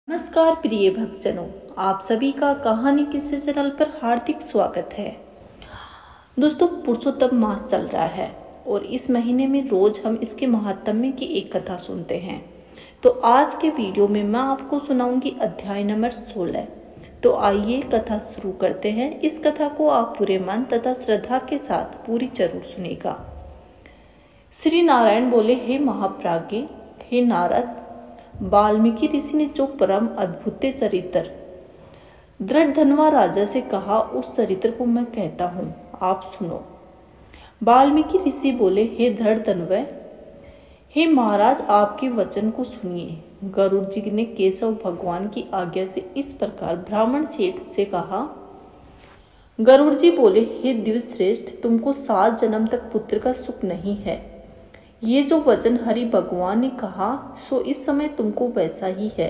नमस्कार प्रिय भक्तजनों, आप सभी का कहानी किस्से चैनल पर हार्दिक स्वागत है। दोस्तों, पुरुषोत्तम मास चल रहा है और इस महीने में रोज हम इसके महात्म्य की एक कथा सुनते हैं। तो आज के वीडियो में मैं आपको सुनाऊंगी अध्याय नंबर 16। तो आइए कथा शुरू करते हैं। इस कथा को आप पूरे मन तथा श्रद्धा के साथ पूरी जरूर सुनेगा। श्री नारायण बोले, हे महाप्राज्ञ, हे नारद, वाल्मीकि ऋषि ने जो परम अद्भुत चरित्र दृढ़धनवा राजा से कहा, उस चरित्र को मैं कहता हूँ, आप सुनो। वाल्मीकि ऋषि बोले, हे दृढ़धनवय, हे महाराज, आपके वचन को सुनिए। गरुड़ जी ने केशव भगवान की आज्ञा से इस प्रकार ब्राह्मण सेठ से कहा। गरुड़ जी बोले, हे द्विश्रेष्ठ, तुमको 7 जन्म तक पुत्र का सुख नहीं है। ये जो वचन हरि भगवान ने कहा सो इस समय तुमको वैसा ही है।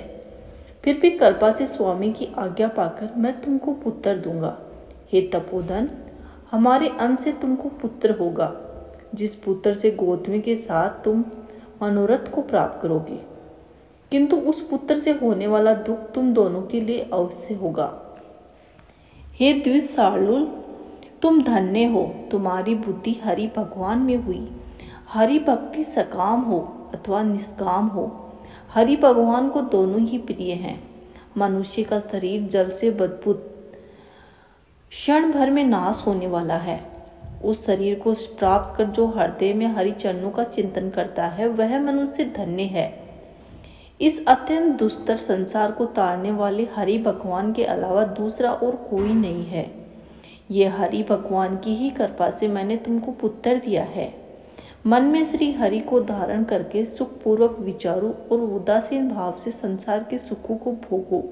फिर भी कृपा से स्वामी की आज्ञा पाकर मैं तुमको पुत्र दूंगा। हे तपोधन, हमारे अंश से तुमको पुत्र होगा, जिस पुत्र से गौतमी के साथ तुम मनोरथ को प्राप्त करोगे। किंतु उस पुत्र से होने वाला दुख तुम दोनों के लिए अवश्य होगा। हे द्विशार्दूल, तुम धन्य हो, तुम्हारी बुद्धि हरि भगवान में हुई। हरि भक्ति सकाम हो अथवा निष्काम हो, हरि भगवान को दोनों ही प्रिय हैं। मनुष्य का शरीर जल से बदबूत क्षण भर में नाश होने वाला है। उस शरीर को प्राप्त कर जो हृदय में हरि चरणों का चिंतन करता है, वह मनुष्य धन्य है। इस अत्यंत दुस्तर संसार को तारने वाले हरि भगवान के अलावा दूसरा और कोई नहीं है। ये हरि भगवान की ही कृपा से मैंने तुमको पुत्र दिया है। मन में श्री हरि को धारण करके सुखपूर्वक विचारो और उदासीन भाव से संसार के सुखों को भोगो।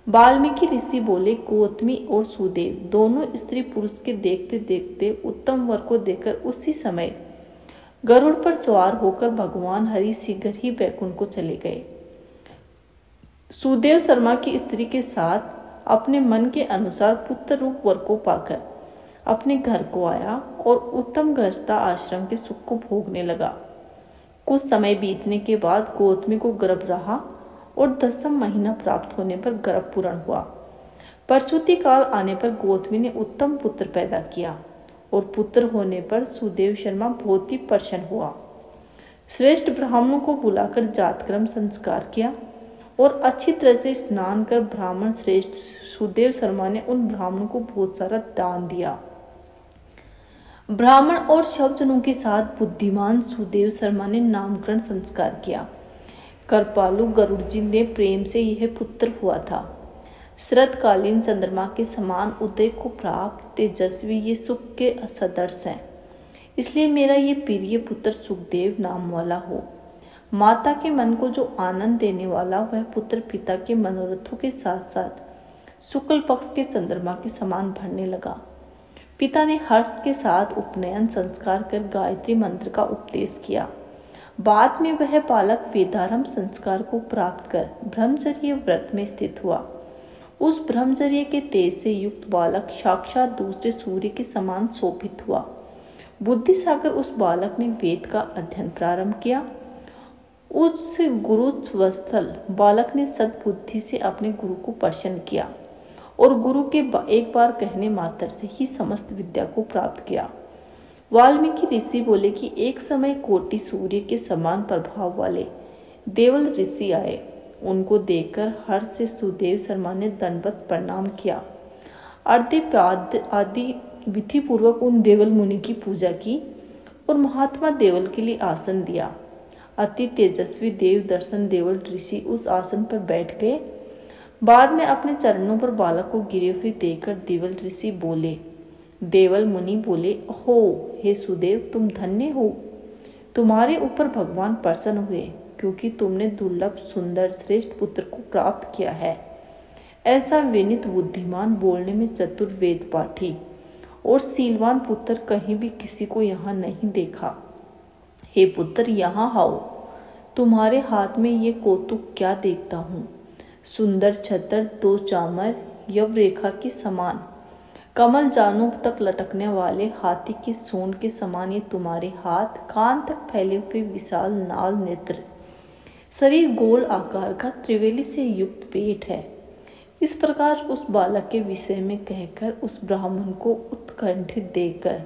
वाल्मीकि ऋषि बोले, गौतमी और सुदेव दोनों स्त्री पुरुष के देखते देखते उत्तम वर को देकर उसी समय गरुड़ पर सवार होकर भगवान हरि शीघ्र ही वैकुंठ को चले गए। सुदेव शर्मा की स्त्री के साथ अपने मन के अनुसार पुत्र रूप वर को पाकर अपने घर को आया और उत्तम गृहस्था आश्रम के सुख को भोगने लगा। कुछ समय बीतने के बाद गौतमी को गर्भ रहा और 10वां महीना प्राप्त होने पर गर्भ पूर्ण हुआ। प्रसूति काल आने पर गौतमी ने उत्तम पुत्र पैदा किया और पुत्र होने पर सुदेव शर्मा बहुत ही प्रसन्न हुआ। श्रेष्ठ ब्राह्मणों को बुलाकर जातक्रम संस्कार किया और अच्छी तरह से स्नान कर ब्राह्मण श्रेष्ठ सुदेव शर्मा ने उन ब्राह्मणों को बहुत सारा दान दिया। ब्राह्मण और शब्दजनों के साथ बुद्धिमान सुदेव शर्मा ने नामकरण संस्कार किया। कृपालु गरुड़ जी ने प्रेम से यह पुत्र हुआ था। शरतकालीन चंद्रमा के समान उदय को प्राप्त तेजस्वी ये सुख के सदृश हैं। इसलिए मेरा ये प्रिय पुत्र सुखदेव नाम वाला हो। माता के मन को जो आनंद देने वाला वह पुत्र पिता के मनोरथों के साथ साथ शुक्ल पक्ष के चंद्रमा के समान भरने लगा। पिता ने हर्ष के साथ उपनयन संस्कार कर गायत्री मंत्र का उपदेश किया। बाद में वह बालक वेदारंभ संस्कार को प्राप्त कर ब्रह्मचर्य व्रत में स्थित हुआ। उस ब्रह्मचर्य के तेज से युक्त बालक साक्षात दूसरे सूर्य के समान शोभित हुआ। बुद्धि सागर उस बालक ने वेद का अध्ययन प्रारंभ किया। उस गुरुवत्सल बालक ने सद्बुद्धि से अपने गुरु को प्रसन्न किया और गुरु के एक बार कहने मात्र से ही समस्त विद्या को प्राप्त किया। वाल्मीकि ऋषि बोले कि एक समय कोटि सूर्य के समान प्रभाव वाले देवल ऋषि आए। उनको देखकर हर्ष से सुदेव शर्मा ने दंडवत प्रणाम किया। अर्घ्य आदि विधि पूर्वक उन देवल मुनि की पूजा की और महात्मा देवल के लिए आसन दिया। अति तेजस्वी देव दर्शन देवल ऋषि उस आसन पर बैठ गए। बाद में अपने चरणों पर बालक को गिरे हुए देखकर देवल ऋषि बोले, देवल मुनि बोले, हो हे सुदेव, तुम धन्य हो। तुम्हारे ऊपर भगवान प्रसन्न हुए क्योंकि तुमने दुर्लभ सुंदर श्रेष्ठ पुत्र को प्राप्त किया है। ऐसा विनीत बुद्धिमान, बोलने में चतुर, वेद पाठी और शीलवान पुत्र कहीं भी किसी को यहाँ नहीं देखा। हे पुत्र, यहाँ आओ। तुम्हारे हाथ में ये कौतुक क्या देखता हूँ। सुंदर छतर, 2 चामर यव रेखा के समान, कमल जानों तक लटकने वाले हाथी के सूंड के समान ये तुम्हारे हाथ, कान तक फैले हुए विशाल नाल नेत्र, शरीर गोल आकार का त्रिवेली से युक्त पेट है। इस प्रकार उस बालक के विषय में कहकर उस ब्राह्मण को उत्कंठित देखकर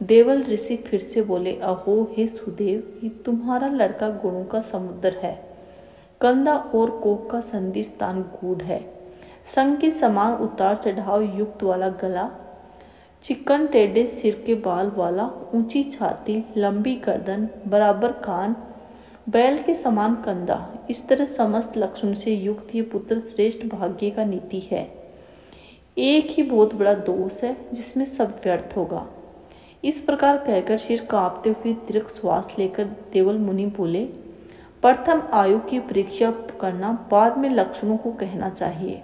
देवल ऋषि फिर से बोले, अहो हे सुदेव, ये तुम्हारा लड़का गुणों का समुद्र है। कंधा और कोक का संधि स्थान गूढ़ है। संग के समान उतार चढ़ाव युक्त वाला गला, चिकन टेढ़े सिर के बाल वाला, ऊंची छाती, लंबी गर्दन, बराबर कान, बैल के समान कंधा, इस तरह समस्त लक्षण से युक्त ये पुत्र श्रेष्ठ भाग्य का नीति है। एक ही बहुत बड़ा दोष है जिसमें सब व्यर्थ होगा। इस प्रकार कहकर सिर कांपते हुए दीर्घ श्वास लेकर देवल मुनि बोले, प्रथम आयु की परीक्षा करना, बाद में लक्षणों को कहना चाहिए।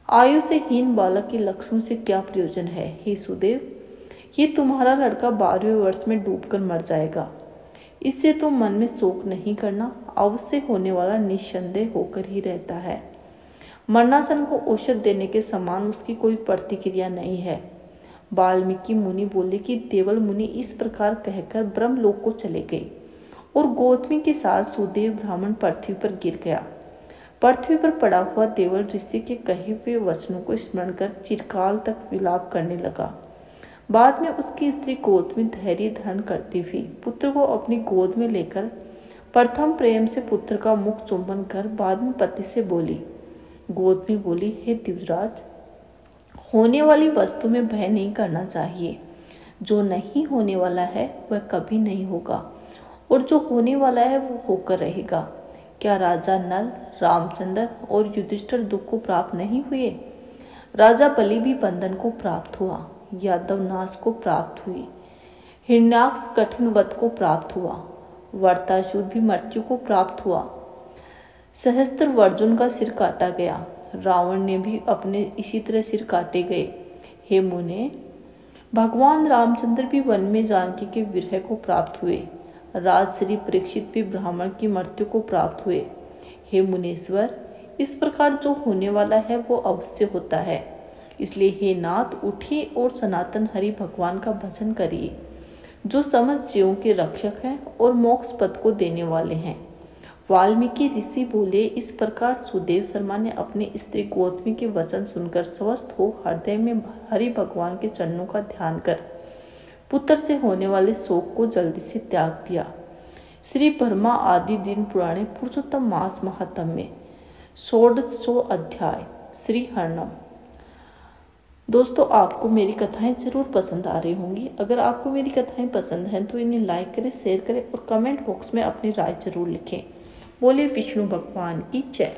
आयु से हीन बालक के लक्षणों से क्या प्रयोजन है? हे सुदेव, ये तुम्हारा लड़का 12वें वर्ष में डूबकर मर जाएगा। इससे तो मन में शोक नहीं करना, अवश्य होने वाला निस्संदेह होकर ही रहता है। मरणासन को औषध देने के समान उसकी कोई प्रतिक्रिया नहीं है। वाल्मीकि मुनि बोले कि देवल मुनि इस प्रकार कहकर ब्रह्मलोक को चले गए और गौतमी के साथ सुदेव ब्राह्मण पृथ्वी पर गिर गया। पृथ्वी पर पड़ा हुआ देवल ऋषि के कहे हुए वचनों को स्मरण कर चिरकाल तक विलाप करने लगा। बाद में उसकी स्त्री गौतमी धैर्य धारण करती हुई पुत्र को अपनी गोद में लेकर प्रथम प्रेम से पुत्र का मुख चुंबन कर बाद में पति से बोली। गौतमी बोली, हे दिव्यराज, होने वाली वस्तु में भय नहीं करना चाहिए। जो नहीं होने वाला है वह कभी नहीं होगा और जो होने वाला है वो होकर रहेगा। क्या राजा नल, रामचंद्र और युधिष्ठिर दुख को प्राप्त नहीं हुए? राजा बलि भी बंधन को प्राप्त हुआ, यादव नाश को प्राप्त हुई, हिरण्याक्ष कठिन वध को प्राप्त हुआ, वर्तासुर भी मृत्यु को प्राप्त हुआ, सहस्त्र अर्जुन का सिर काटा गया, रावण ने भी अपने इसी तरह सिर काटे गए। हे मुने, भगवान रामचंद्र भी वन में जानकी के विरह को प्राप्त हुए, राजश्री परीक्षित भी ब्राह्मण की मृत्यु को प्राप्त हुए। हे मुनीश्वर, इस प्रकार जो होने वाला है वो अवश्य होता है। इसलिए हे नाथ, उठिए और सनातन हरि भगवान का भजन करिए, जो समस्त जीवों के रक्षक हैं और मोक्ष पद को देने वाले हैं। वाल्मीकि ऋषि बोले। इस प्रकार सुदेव शर्मा ने अपनी स्त्री गौतमी के वचन सुनकर स्वस्थ हो हृदय में हरि भगवान के चरणों का ध्यान कर पुत्र से होने वाले शोक को जल्दी से त्याग दिया। श्री ब्रह्मा आदि दिन पुराणे पुरुषोत्तम मास महात्म्य 1600 अध्याय। श्री हरनम। दोस्तों, आपको मेरी कथाएं जरूर पसंद आ रही होंगी। अगर आपको मेरी कथाएं पसंद हैं तो इन्हें लाइक करें, शेयर करें और कमेंट बॉक्स में अपनी राय जरूर लिखें। बोले विष्णु भगवान की जय।